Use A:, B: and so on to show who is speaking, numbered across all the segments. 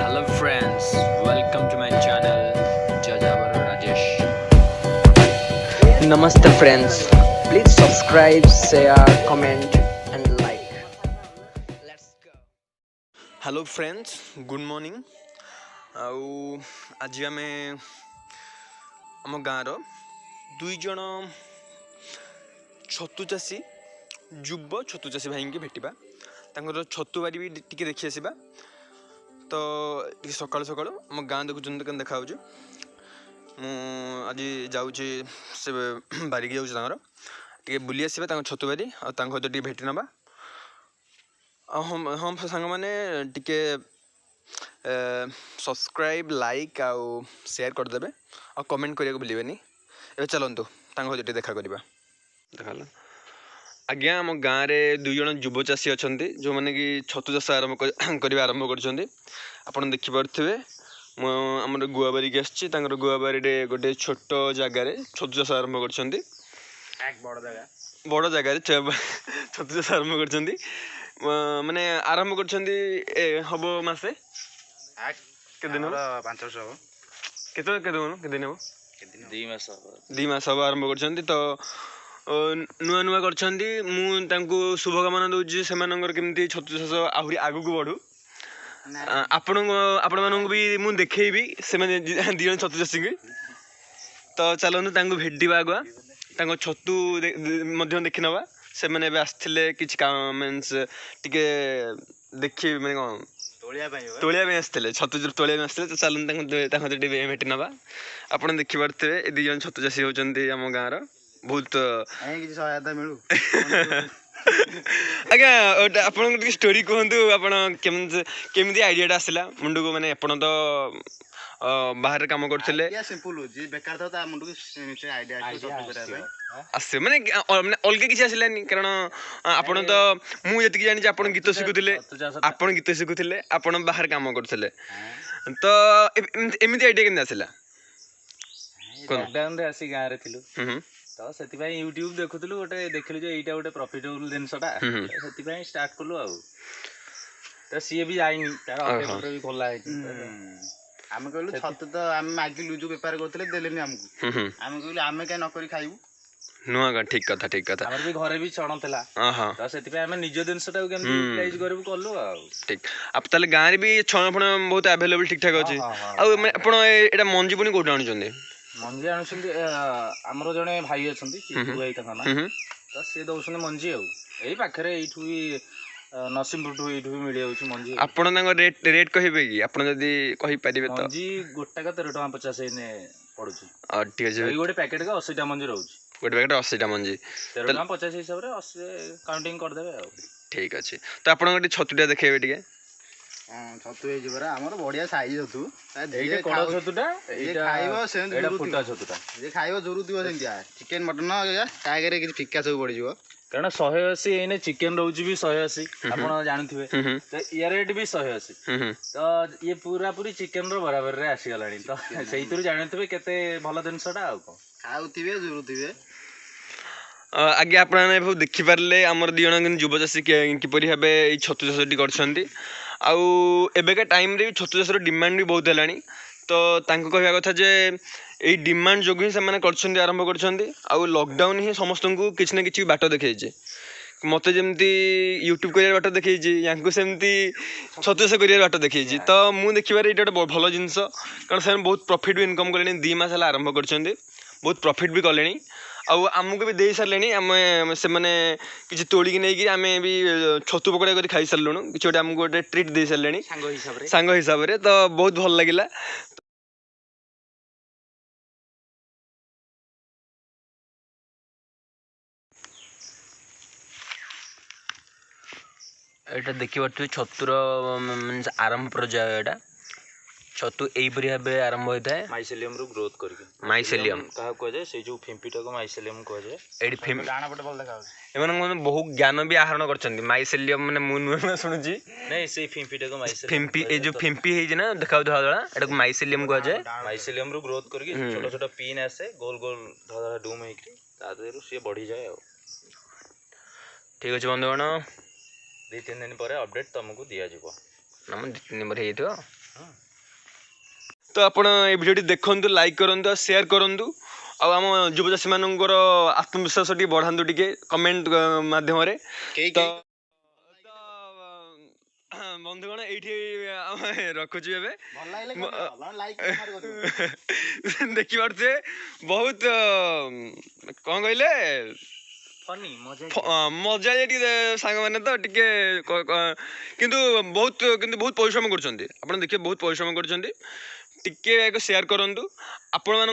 A: Hello friends, welcome to my channel Jajavar Rajesh.
B: Namaste friends. Please subscribe, share, comment and like. Let's go.
C: Hello friends good morning आउ आज आम आम गाँर दुई जन छतु चाषी युव छतु चाषी भाई की भेटा तांकर छतु बारी भी टिके देखी आसवा तो सकाळु सकाळु आम गाँ देखुं के देखा आज जाऊँगी से बारिकी जाऊँ टे बुली आसवा छतु बारी आते टे भेटी नवा हम हम सांग मैंने टिके सब्सक्राइब लाइक आउ शेयर करदे आ कमेंट करिया भूलें ए चलतु टे देखा करवा देखा आज्ञा आम गाँव में दुई जन युव चाषी अच्छा जो मैंने कि छतु चाष आरंभ करने आरंभ कर देखिपे आमर गुआ बारिक आसी गुआ बारी गोटे छोट जगार छतु चाष आरंभ कर बड़ जगार छतु चाष आरंभ कर माने आरंभ कर हम मसे दिन
D: 500 हम
C: केते दिन हम 2 मास हम आरंभ कर तो नुआ नुआ कर शुभकामना दूसरी से केमती छतु चाष आहरी आग को बढ़ू आपण मानक भी मुझे देखी से दी जन छतु चाषी तो चलतु भेटा आगुआ छतु देखी नवा से मैंने आसते कि मीन्स टिके देखी मैंने कौन तोलिया आसते छतु तोलिया आसते तो चलते भेटी नवा आप देखिपे दी जन छतु चाषी होती आम गाँव बहुत
D: सहायता मिलू
C: आज्ञा आप स्टोरी कहतु आपमती आइडिया आसला मुंड को मैंने एपण तो बाहर काम करते आस मैंने अलग किसी आसलानी कारण आपड़ तो मुझे जानी आप गीत शिखुले आप गीत शिखुले आप बाहर काम करते तो एमती आइडिया के आसला
E: लॉकडाउन रे आसी गाँव रे थिलु तो से यूट्यूब देखुलु गोटे देखिलु जो यहाँ गोटे प्रॉफिटेबल जिनसटा से स्टार्ट कलु आउ तो सी भी जाइनी तार अटे भी खोला
D: आम कहलु छतु तो आम मागिलु जो बेपार करते देलेनी आमको आम कहलु आम क्या नक खाइबू
C: नुआ ठीक कथा ठीक कथा
E: हमर भी घरे भी छण थला तो सेति आम निज जिनसटा केमती यूटिलाइज करबु कलु आ
C: ठीक आप ताले गाँ रे भी छण फण बहुत अवेलेबल ठीक ठाक अछि आ आपण एटा मंजी पुनी कोठ आनुचंदी
E: मंजी आनुचंदी हमर जने भाई अछंती चितू भाई तखना तो से दउछने मंजी आ एई पाखरे एठु भी नरसिंहपुर एठु भी मिल जाउछ मंजी
C: आपण तांग रेट कहिबे कि आपण जदी कहि परिबे तो
E: मंजी गोटा का 13.50 ने पडुछ
C: ठीक अछि
E: एई गोटे पैकेट का 80 टा मंजी रहउछ
C: गोटे पैकेट 80 टा मंजी
E: 13.50 हिसाब रे 80 काउंटिंग कर देबे आ
C: ठीक अछि तो आपण गोटे छतुटा देखेबे टिके
D: छतु हे जबरा हमर बढ़िया साइज छतु
E: एइटे कड़ छतुटा
D: एइटा खाइबो सेन
E: एइटा फुटा छतुटा
D: जे खाइबो जरूर दिबो सेंतिया चिकन मटन टाइगर के फिक्का सब पड़ जिवो
E: कारण 180 एने चिकन रहउची भी 180 आपण जानथिबे तो ये रेट भी 180 तो ये पूरा पूरी चिकन रो बराबर रे आसी गलानी तो सेइतरु जानथिबे केते भलो दिनसटा आ को
D: खाउथिबे जरूर थिबे
C: आगे आप देखिपारे आमर दी जन युव चाषी किपरि भाव छतु चाषटी कर एबेका टाइम रे छतु चाषर डिमांड भी बहुत है तो कहवा कथा जे यही डिमांड जो ही से आरंभ कर लॉकडाउन ही समस्त को किसी ना कि बाट देखी मत जमी यूट्यूब कर बाट देखी या सेमती छतु चाष कर बाट देखी तो मुझे देखिए ये गोटे भल जिनस कारण से बहुत प्रॉफिट भी इनकम कले 2 मास आरंभ कर बहुत प्रॉफिट भी कले आमको भी दे सारे आम से किसी तोड़िकी नहीं आम भी छतु पकड़ा कर खाई सारूँ कि गोटे आमको गोटे ट्रिट दे सारे सांग हिसाब से तो बहुत भल लगे
B: एटा देखि पारथि छतुर मींस आरंभ पर्याय एटा छतु एई परि भाबे आरंभ होता है
E: माइसेलियम रो ग्रोथ करके
B: माइसेलियम
E: कहा को जाय से जो फिम्पीटा को माइसेलियम को जाय
B: एडी फिम
D: गाना पटे भल देखा
C: एमन बहुत ज्ञान भी आहरण करछन्ती माइसेलियम माने मु नुआ सुनुची
E: नहीं से फिम्पीटा को माइसेलियम
C: फिम्पी ए जो फिम्पी हे ना देखाउ धला धला एटा को माइसेलियम को जाय
E: माइसेलियम रो ग्रोथ करके छोटा छोटा पिन आसे गोल गोल धला धला डूम हेकरी तादेरु से बढ़ी जाय आ
C: ठीक अछि बंधुगण
E: 2-3 दिन पर अपडेट तुमको दिया जिवो
C: नम 2-3 दिन पर हेइतो तो आपण ए भिडियोटी देखंतु लाइक करंतु शेयर करंतु आ आम युवचाषी मानकर आत्मविश्वास टी बढ़ातु टी कमेंट माध्यम तो बंधुगण ये रखुचु ए
D: ଭଲ ଲାଗିଲେ ଲାଇକ୍
C: देखी पारे बहुत कौन कहले
E: फनी मजा
C: मजा सांग मैंने तो टिके किंतु बहुत परिश्रम कर देखिए बहुत परिश्रम कर टिके एक शेयर करंतु आपण मान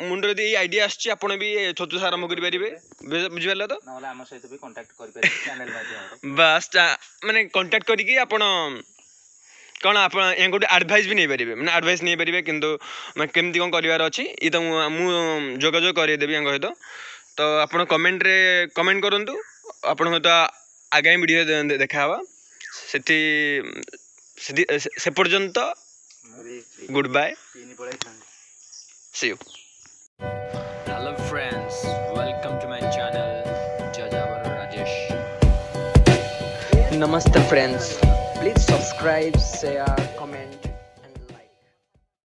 C: मुंड रे ये आइडिया आछि आपण भी छतु चाष आरंभ करि परिबे बुझि पारला तो
E: नहले हम सहित भी कांटेक्ट करि परिबे चैनल माध्यम
C: बस माने कांटेक्ट करिकि आपण कौन आप गोटे एडभाइस भी नहीं पारे मैंने एडभाइस नहीं पारे किंतु केमती कौन करार अच्छी ये तो मुझे जोगाजोग करदेवी सहित तो आप कमेंट रे कमेंट करूँ आपण तो आगामी वीडियो देखा से पर्यंत good bye see you
A: Hello friends, welcome to my channel Jajabar Rajesh.
B: Namaste friends. Please subscribe, share, comment.